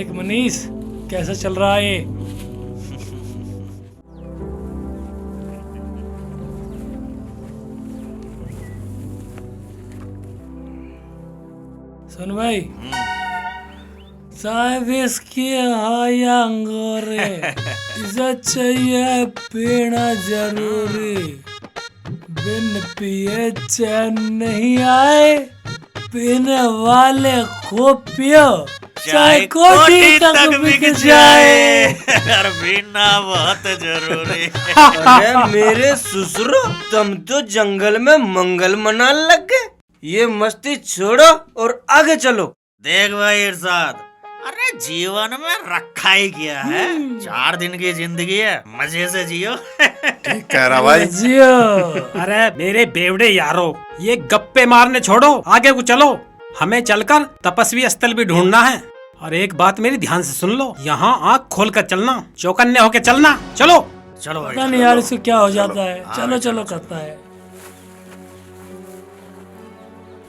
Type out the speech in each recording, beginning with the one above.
देख मनीष, कैसा चल रहा है ये? सुन भाई, साहब इसकी अंगोरे इसे चाहिए पीना जरूरी, बिन पिए चैन नहीं आए, पीने वाले को पियो चाहे कोठी तक बिक जाए। यार पीना बहुत जरूरी। अरे मेरे ससुरो, तुम तो जंगल में मंगल मनाने लग गए। ये मस्ती छोड़ो और आगे चलो। देख भाई इरशाद, अरे जीवन में रखा ही क्या है, 4 दिन की जिंदगी है, मजे से जियो। ठीक कह रहा भाई। जियो। अरे मेरे बेवड़े यारो, ये गप्पे मारने छोड़ो, आगे को चलो। हमें चलकर तपस्वी स्थल भी ढूंढना है। और एक बात मेरी ध्यान से सुन लो, यहाँ आँख खोल कर चलना, चौकन्ने होके चलना। चलो चलो भाई, पता नहीं यार इसको क्या हो जाता है। चलो चलो करता है।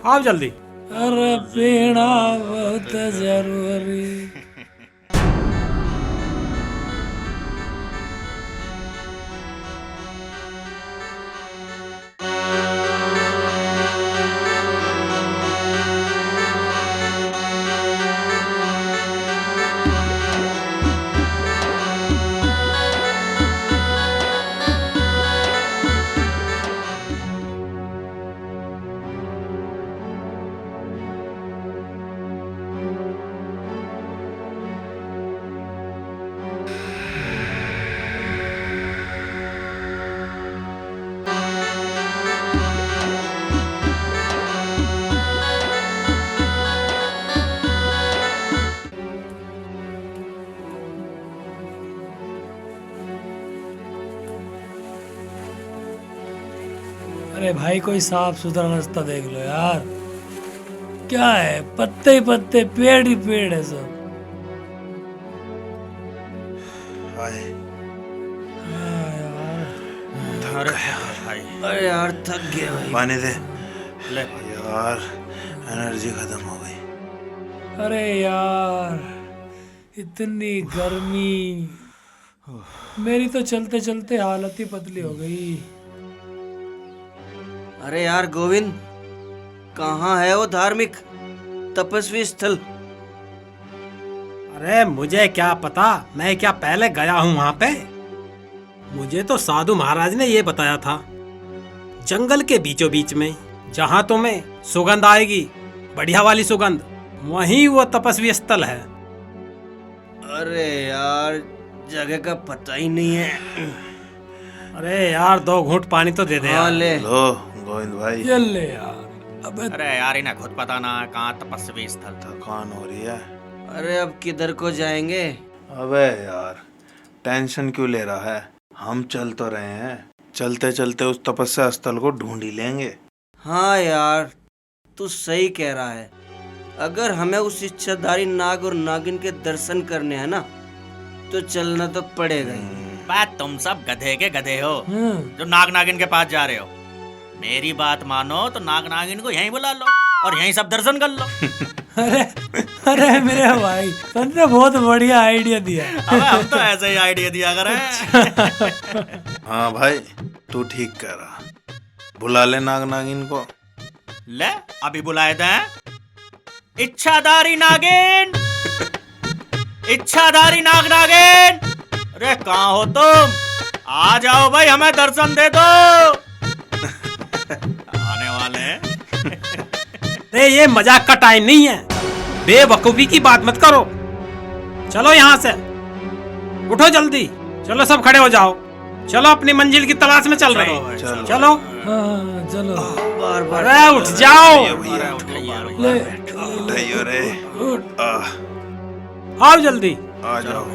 आओ जल्दी। अरे पीना बहुत जरूरी। अरे भाई कोई साफ सुथरा रास्ता देख लो यार। क्या है, पत्ते ही पत्ते, पेड़ ही पेड़ है सब। हाय, अरे भाई अरे यार थक गए भाई। पानी दे ले। यार, एनर्जी खत्म हो गई। अरे यार इतनी गर्मी, मेरी तो चलते चलते हालत ही पतली हो गई। अरे यार गोविंद, कहाँ है वो धार्मिक तपस्वी स्थल? अरे मुझे क्या पता, मैं क्या पहले गया हूँ वहाँ पे? मुझे तो साधु महाराज ने ये बताया था, जंगल के बीचों बीच में जहाँ तुम्हें सुगंध आएगी, बढ़िया वाली सुगंध, वहीं वो तपस्वी स्थल है। अरे यार जगह का पता ही नहीं है। अरे यार 2 घूंट पानी तो दे दे हाँ यार। ले। लो गोविंद भाई, ये ले यार। अबे अरे यार इन्हें खुद पता ना है कहाँ तपस्वी स्थल था। थकान हो रही है। अरे अब किधर को जाएंगे? अबे यार, टेंशन क्यों ले रहा है? हम चल तो रहे हैं, चलते चलते उस तपस्या स्थल को ढूंढ ही लेंगे। हाँ यार तू सही कह रहा है। अगर हमें उस इच्छाधारी नाग और नागिन के दर्शन करने हैं ना, तो चलना तो पड़ेगा ही। बात तुम सब गधे के गधे हो जो नाग नागिन के पास जा रहे हो। मेरी बात मानो तो नाग नागिन को यहीं बुला लो और यहीं सब दर्शन कर लो। अरे अरे मेरे भाई, तुमने बहुत बढ़िया आइडिया दिया। अब हम तो ऐसे ही आइडिया दिया करें। हाँ भाई, तू ठीक कह रहा। बुला ले नाग नागिन को। ले अभी बुलाए दें। इच्छाधारी नागिन, इच्छाधारी नाग नागिन, अरे कहाँ हो तुम? आ जाओ भाई, हमें दर्शन दे दो। आने वाले हैं। अरे ये मजाक का टाइम नहीं है, बेवकूफी की बात मत करो। चलो यहाँ से, उठो जल्दी, चलो सब खड़े हो जाओ। चलो अपनी मंजिल की तलाश में चल रहे हैं। चलो। चलो हाँ चलो। बार बार अरे उठ जाओ, अरे उठाइए, ले उठाइयो रे। आओ जल्दी। आ जाओ।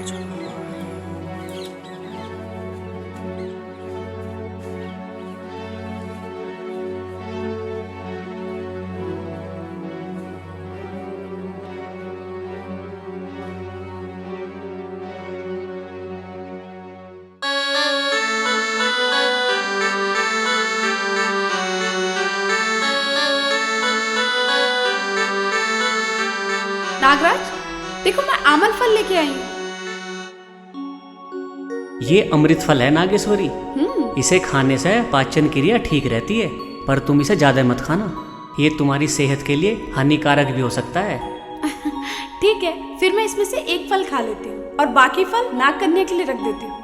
नागराज, देखो मैं आमल फल लेके आई हूँ। ये अमृत फल है नागेश्वरी। इसे खाने से पाचन क्रिया ठीक रहती है, पर तुम इसे ज्यादा मत खाना। ये तुम्हारी सेहत के लिए हानिकारक भी हो सकता है। ठीक है, फिर मैं इसमें से एक फल खा लेती हूँ और बाकी फल नाक करने के लिए रख देती हूँ।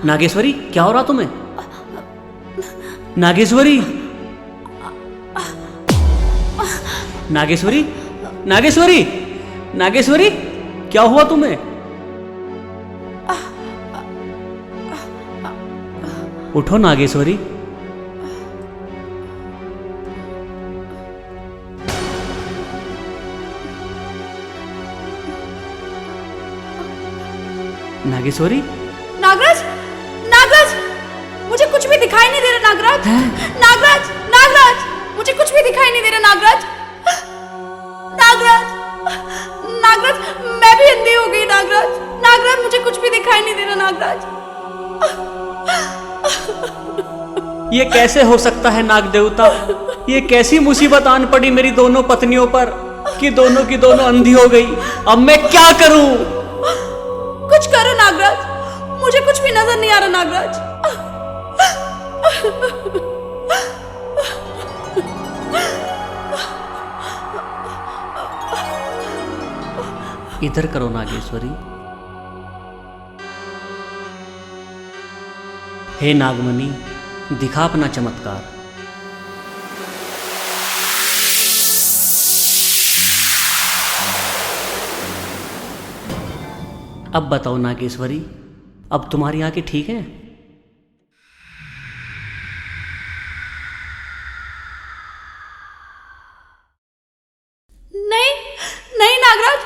नागेश्वरी, क्या हो रहा तुम्हें? नागेश्वरी, नागेश्वरी, नागेश्वरी, नागेश्वरी, क्या हुआ तुम्हें? उठो नागेश्वरी। नागेश्वरी, नागराज, नागराज, मुझे कुछ भी दिखाई नहीं दे रहा नागराज। नागराज, नागराज, मुझे कुछ भी दिखाई नहीं दे रहा नागराज। नागराज, नागराज, मैं भी अंधी हो गई नागराज। नागराज, मुझे कुछ भी दिखाई नहीं दे रहा नागराज। ये कैसे हो सकता है नाग देवता? ये कैसी मुसीबत आन पड़ी मेरी दोनों पत्नियों पर कि दोनों की दोनों अंधी हो गई। अब मैं क्या करूं? कुछ करो नागराज, मुझे कुछ भी नजर नहीं आ रहा नागराज। इधर करो नागेश्वरी। हे नागमणि, दिखा अपना चमत्कार। अब बताओ नागेश्वरी, अब तुम्हारी आंखें ठीक हैं? नहीं, नहीं नागराज,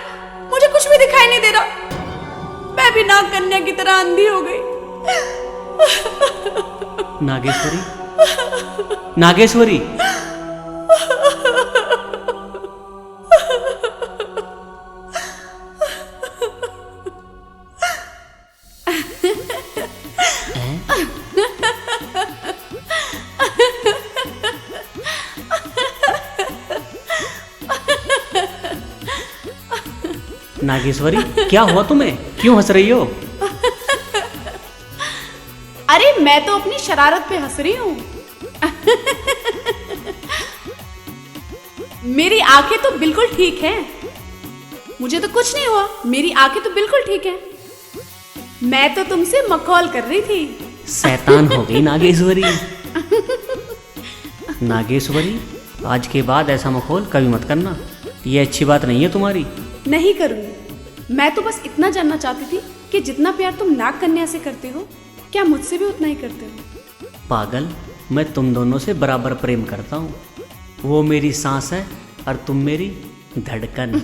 मुझे कुछ भी दिखाई नहीं दे रहा। मैं भी नाग कन्या की तरह अंधी हो गई। नागेश्वरी, नागेश्वरी, नागेश्वरी, क्या हुआ तुम्हें? क्यों हंस रही हो? अरे मैं तो अपनी शरारत पे हंस रही हूँ। मेरी आंखें तो बिल्कुल ठीक हैं। मुझे तो कुछ नहीं हुआ, मेरी आंखें तो बिल्कुल ठीक हैं। मैं तो तुमसे मखौल कर रही थी। शैतान हो गई नागेश्वरी। नागेश्वरी, आज के बाद ऐसा मखौल कभी मत करना। ये अच्छी बात नहीं है तुम्हारी। नहीं करूंगी। मैं तो बस इतना जानना चाहती थी कि जितना प्यार तुम नाग कन्या से करते हो, क्या मुझसे भी उतना ही करते हो? पागल, मैं तुम दोनों से बराबर प्रेम करता हूँ। वो मेरी सांस है और तुम मेरी धड़कन।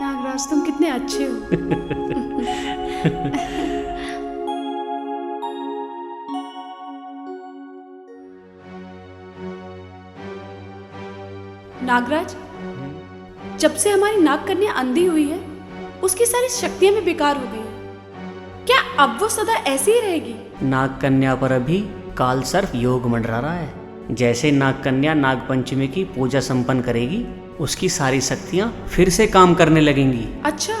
नागराज, तुम कितने अच्छे हो। नागराज, जब से हमारी नाग कन्या अंधी हुई है, उसकी सारी शक्तियां भी बेकार हो गई हैं। क्या अब वो सदा ऐसी ही रहेगी? नाग कन्या पर अभी काल सर्प योग मंडरा रहा है। जैसे नाग कन्या नाग पंचमी की पूजा संपन्न करेगी, उसकी सारी शक्तियां फिर से काम करने लगेंगी। अच्छा,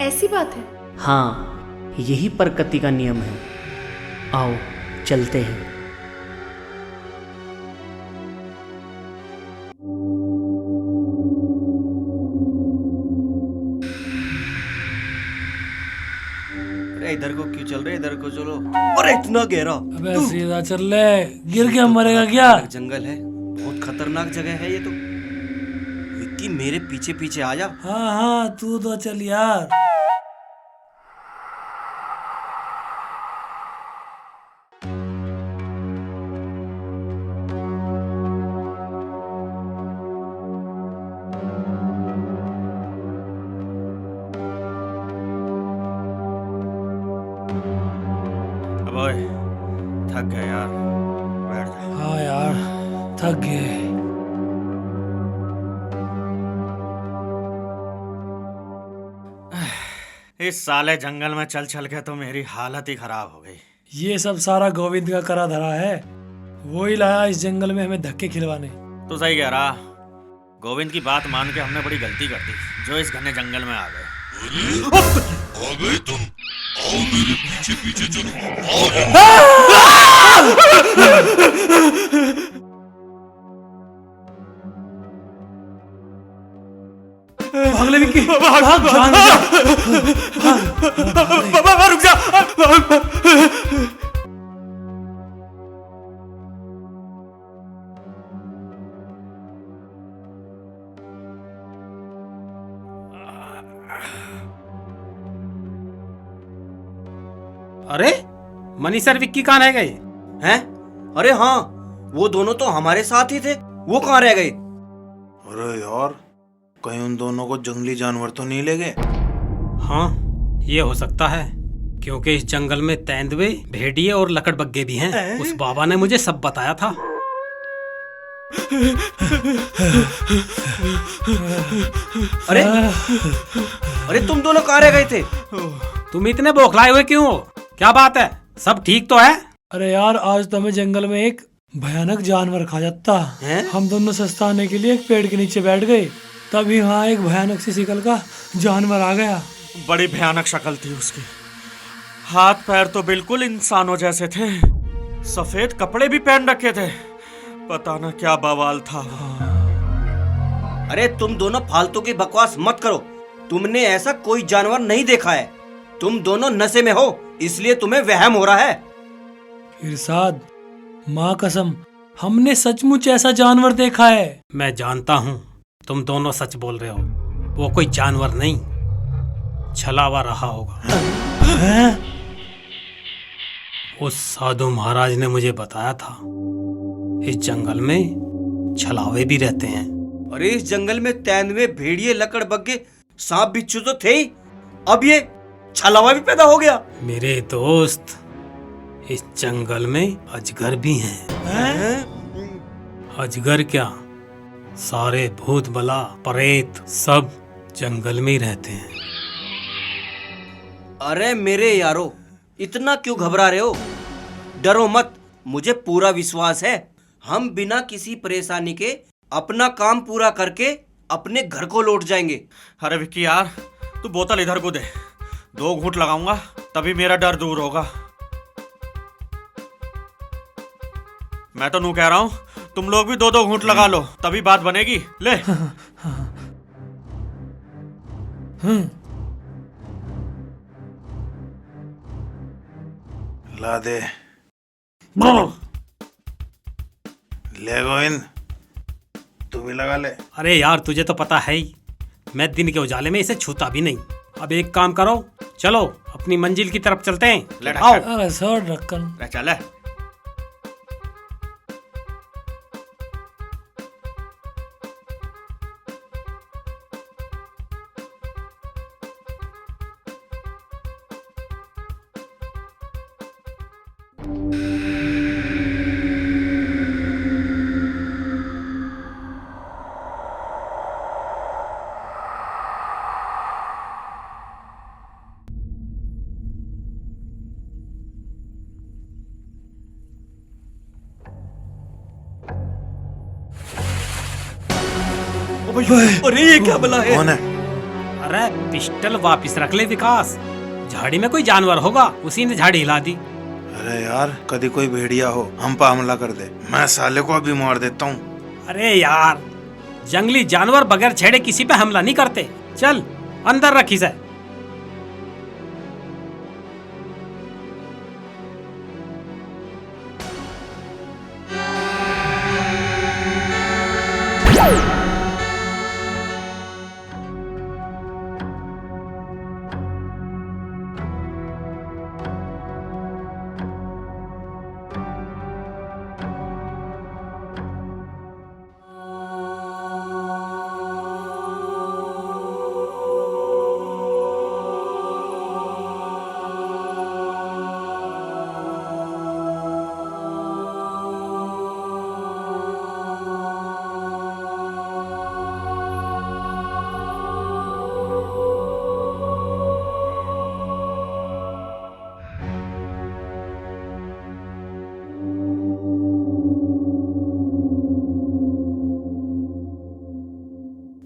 ऐसी बात है। हाँ, यही प्रकृति का नियम है। आओ चलते हैं। अरे इधर को क्यों चल रहे, इधर को चलो। अरे इतना गहरा, अबे सीधा चल ले, गिर के मरेगा क्या? जंगल है, बहुत खतरनाक जगह है ये तो। विक्की मेरे पीछे पीछे आ जा। हाँ हाँ तू तो चल यार। अब ओए, थक गए यार, बैठ जा। हाँ यार थक गए। इस साले जंगल में चल चल के तो मेरी हालत ही खराब हो गई। ये सब सारा गोविंद का करा धरा है, वो ही लाया इस जंगल में हमें धक्के खिलवाने। तू सही कह रहा, गोविंद की बात मान के हमने बड़ी गलती कर दी जो इस घने जंगल में आ गए। आ गए तुम, आओ मेरे पीछे पीछे चलो। भाग ले विक्की, भाग जान जा। रुक जा। अरे मनी सर विक्की कहाँ रह गए? हैं? अरे हाँ, वो दोनों तो हमारे साथ ही थे, वो कहाँ रह गए? अरे यार, कहीं उन दोनों को जंगली जानवर तो नहीं ले गए? हाँ ये हो सकता है, क्योंकि इस जंगल में तेंदुए, भेड़िए और लकड़बग्गे भी हैं। उस बाबा ने मुझे सब बताया था। अरे अरे तुम दोनों कहाँ रह गए थे? तुम इतने बौखलाए हुए क्यों हो? क्या बात है, सब ठीक तो है? अरे यार आज तो हमें जंगल में एक भयानक जानवर खा जाता। हम दोनों सस्ताने के लिए एक पेड़ के नीचे बैठ गए, तभी वहाँ एक भयानक सी शिकल का जानवर आ गया। बड़ी भयानक शक्ल थी उसकी, हाथ पैर तो बिल्कुल इंसानों जैसे थे, सफेद कपड़े भी पहन रखे थे, पता ना क्या बवाल था। अरे तुम दोनों फालतू की बकवास मत करो, तुमने ऐसा कोई जानवर नहीं देखा है। तुम दोनों नशे में हो, इसलिए तुम्हें वहम हो रहा है। इरशाद, माँ कसम, हमने सचमुच ऐसा जानवर देखा है। मैं जानता हूँ तुम दोनों सच बोल रहे हो, वो कोई जानवर नहीं, छलावा रहा होगा। उस साधु महाराज ने मुझे बताया था इस जंगल में छलावे भी रहते हैं। अरे इस जंगल में तेंदुए, भेड़िए, लकड़बग्गे, सांप बिच्छू तो थे ही, अब ये छलावा भी पैदा हो गया। मेरे दोस्त, इस जंगल में अजगर भी हैं। अजगर क्या, सारे भूत बला प्रेत सब जंगल में ही रहते हैं। अरे मेरे यारो, इतना क्यों घबरा रहे हो? डरो मत, मुझे पूरा विश्वास है हम बिना किसी परेशानी के अपना काम पूरा करके अपने घर को लौट जाएंगे। अरे विक्की यार, तू बोतल इधर को दे, 2 घूंट लगाऊंगा तभी मेरा डर दूर होगा। मैं तो नू कह रहा हूँ, तुम लोग भी 2-2 घूंट लगा लो, तभी बात बनेगी। ले। ला दे। ले गोविंद, तू भी लगा ले। अरे यार तुझे तो पता है ही, मैं दिन के उजाले में इसे छूता भी नहीं। अब एक काम करो, चलो अपनी मंजिल की तरफ चलते हैं। ले आओ। अरे सर ढक्कन। ले चल। अरे ये क्या बला है? कौन है? अरे पिस्टल वापिस रख ले विकास, झाड़ी में कोई जानवर होगा, उसी ने झाड़ी हिला दी। अरे यार, कभी कोई भेड़िया हो हम पे हमला कर दे, मैं साले को अभी मार देता हूँ। अरे यार, जंगली जानवर बगैर छेड़े किसी पे हमला नहीं करते। चल अंदर रखी से।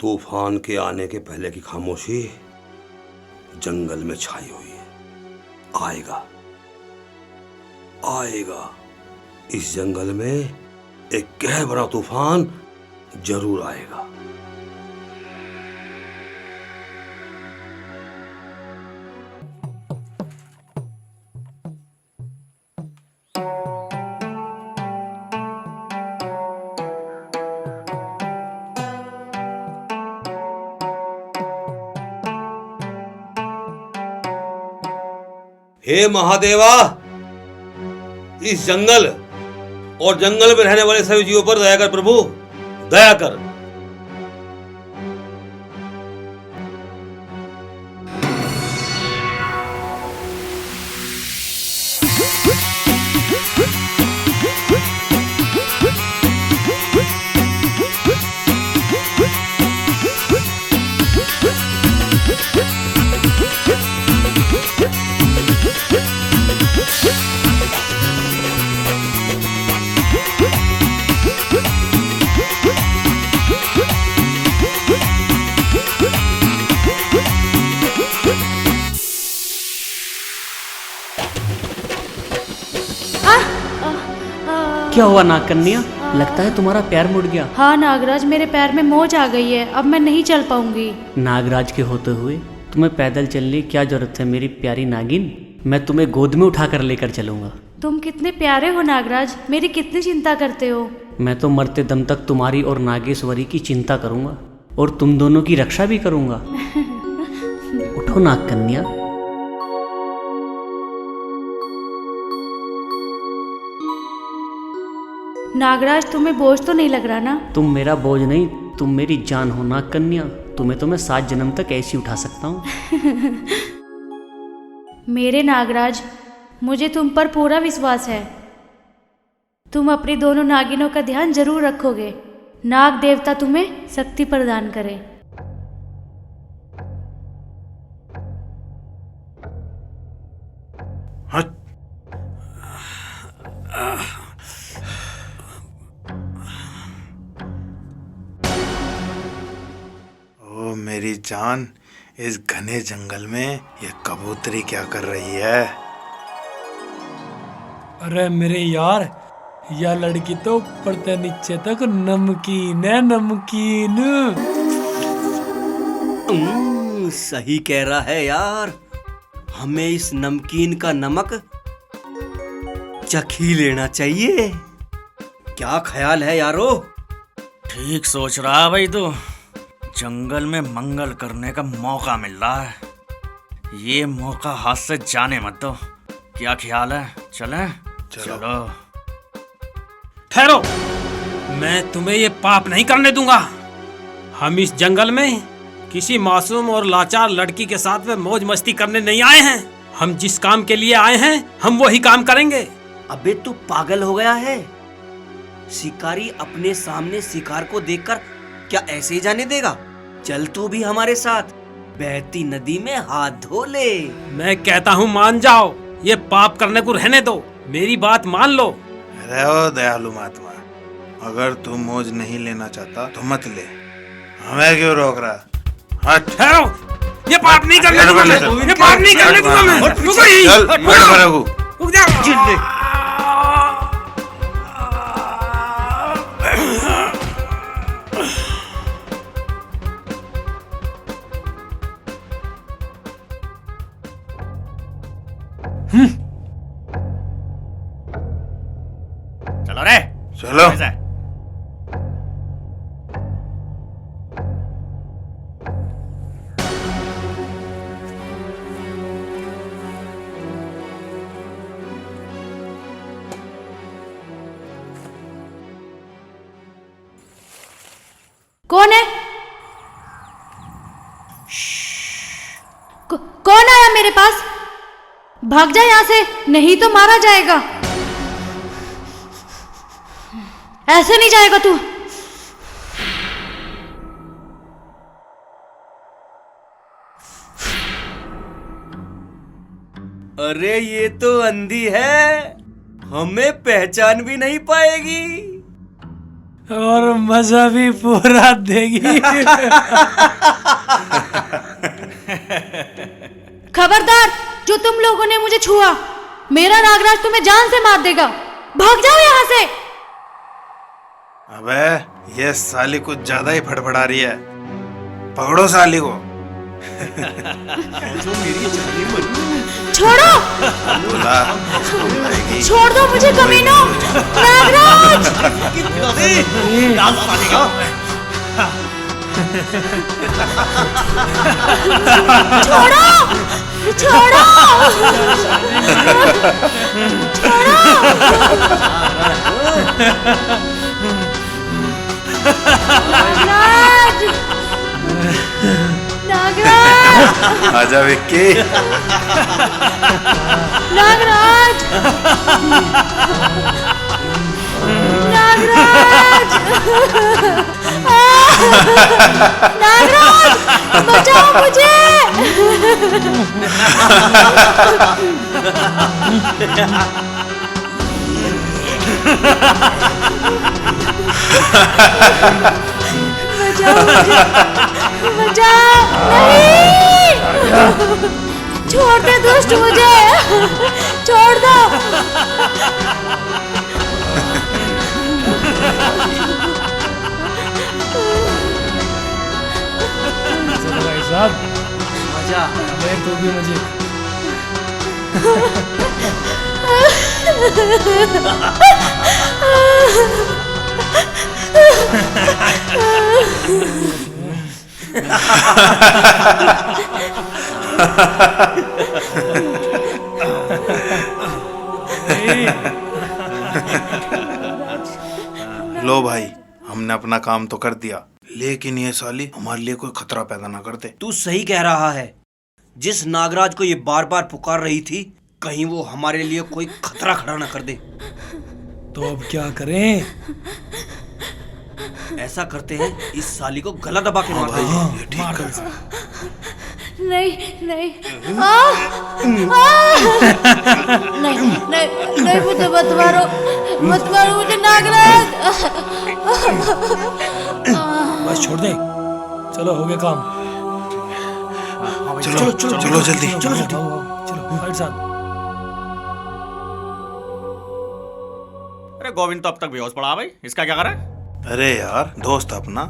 तूफान के आने के पहले की खामोशी जंगल में छाई हुई है। आएगा आएगा, इस जंगल में एक गहरा तूफान जरूर आएगा। हे महादेवा, इस जंगल और जंगल में रहने वाले सभी जीवों पर दया कर प्रभु, दया कर। क्या हुआ नागकन्या? लगता है तुम्हारा पैर मुड़ गया। हाँ नागराज, मेरे पैर में मोच आ गई है, अब मैं नहीं चल पाऊंगी। नागराज के होते हुए तुम्हें पैदल चलने की क्या जरूरत है मेरी प्यारी नागिन? मैं तुम्हें गोद में उठाकर लेकर चलूंगा। तुम कितने प्यारे हो नागराज, मेरी कितनी चिंता करते हो। मैं तो मरते दम तक तुम्हारी और नागेश्वरी की चिंता करूंगा और तुम दोनों की रक्षा भी करूंगा। उठो नागकन्या। नागराज, तुम्हें बोझ तो नहीं लग रहा ना? तुम मेरा बोझ नहीं, तुम मेरी जान हो नागकन्या। तुम्हें तो मैं 7 जन्म तक ऐसे उठा सकता हूँ। मेरे नागराज, मुझे तुम पर पूरा विश्वास है। तुम अपनी दोनों नागिनों का ध्यान जरूर रखोगे। नाग देवता तुम्हें शक्ति प्रदान करे। ओ मेरी जान, इस घने जंगल में ये कबूतरी क्या कर रही है? अरे मेरे यार, यह लड़की तो ऊपर से नीचे तक नमकीन है, नमकीन। सही कह रहा है यार, हमें इस नमकीन का नमक चख ही लेना चाहिए। क्या ख्याल है यारो? ठीक सोच रहा है भाई तू। जंगल में मंगल करने का मौका मिल रहा है, ये मौका हाथ से जाने मत दो। क्या ख्याल है? चलें? चलो। ठहरो, मैं तुम्हें ये पाप नहीं करने दूंगा। हम इस जंगल में किसी मासूम और लाचार लड़की के साथ में मौज मस्ती करने नहीं आए हैं। हम जिस काम के लिए आए हैं, हम वही काम करेंगे। अबे तू पागल हो गया है? शिकारी अपने सामने शिकार को देखकर क्या ऐसे ही जाने देगा? चल तू भी हमारे साथ, बहती नदी में हाथ धो ले। मैं कहता हूँ मान जाओ, ये पाप करने को रहने दो। मेरी बात मान लो। रहो दयालु महात्मा, अगर तू मौज नहीं लेना चाहता तो मत ले, हमें क्यों रोक रहा? हट। ठहरो, ये पाप नहीं करने दूंगा मैं। ये पाप नहीं करने दूंगा मैं। रुको ही। चल, बैठ प्रभु। रुक जाओ। चिल्ले। चलो रे, चलो। ऐसे। कौन है? कौन आया मेरे पास? भाग जा यहाँ से, नहीं तो मारा जाएगा। ऐसे नहीं जाएगा तू। अरे ये तो अंधी है, हमें पहचान भी नहीं पाएगी। और मजा भी पूरा देगी। खबरदार, जो तुम लोगों ने मुझे छुआ, मेरा नागराज तुम्हें जान से मार देगा। भाग जाओ यहाँ से। अबे ये साली कुछ ज्यादा ही फड़फड़ा रही है, पकड़ो साली को। छोड़ो, छोड़ दो मुझे कमीनों। नागराज, छोड़ो, छोड़ो, नागराज, नागराज, आजा विक्की। नागराज, नागराज, नागराज, बचाओ मुझे। बचाओ मुझे, बचाओ। नहीं, छोड़ दे दुष्ट मुझे, छोड़ दो। भाई साहब मजा, तू भी मुझे। लो भाई, हमने अपना काम तो कर दिया, लेकिन ये साली हमारे लिए कोई खतरा पैदा ना कर दे। तू सही कह रहा है। जिस नागराज को ये बार बार पुकार रही थी, कहीं वो हमारे लिए कोई खतरा खड़ा ना कर दे। तो अब क्या करें? ऐसा करते हैं, इस साली को गला दबा के मारते हैं। ये ठीक कर। नहीं, नहीं, नहीं, नहीं, नहीं, मुझे मत मारो, मत मारो मुझे नागराज। बस छोड़ दे, चलो हो गया काम। चलो चलो चलो जल्दी। चलो साइड साथ। अरे गोविंद तो अब तक बेहोश पड़ा भाई, इसका क्या करें? अरे यार, दोस्त अपना,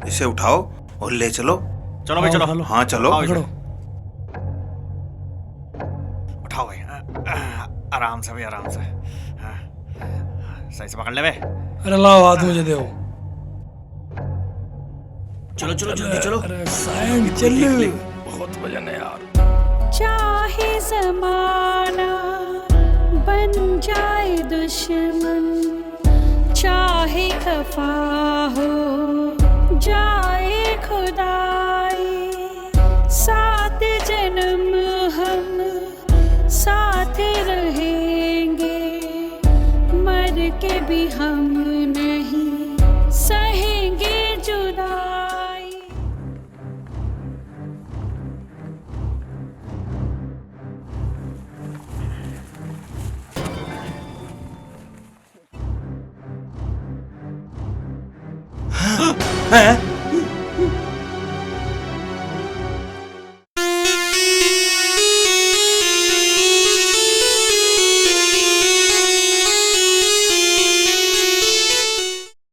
इसे उठाओ और ले चलो। चलो भाई चलो। हाँ चलो। पकड़ो। उठाओ भाई, आराम से भाई, आराम से। हाँ, सही से पकड़ ले भाई। अरे लाओ हाथ मुझे दो। चलो चलो जल्दी चलो। अरे साइड चल, बहुत वजन है यार। चाहे ज़माना बन जाए दुश्मन, चाहे खफा हो जाए खुदाई, सात जन्म हम साथ रहेंगे, मर के भी हम नहीं सहेंगे जुदाई। हैं?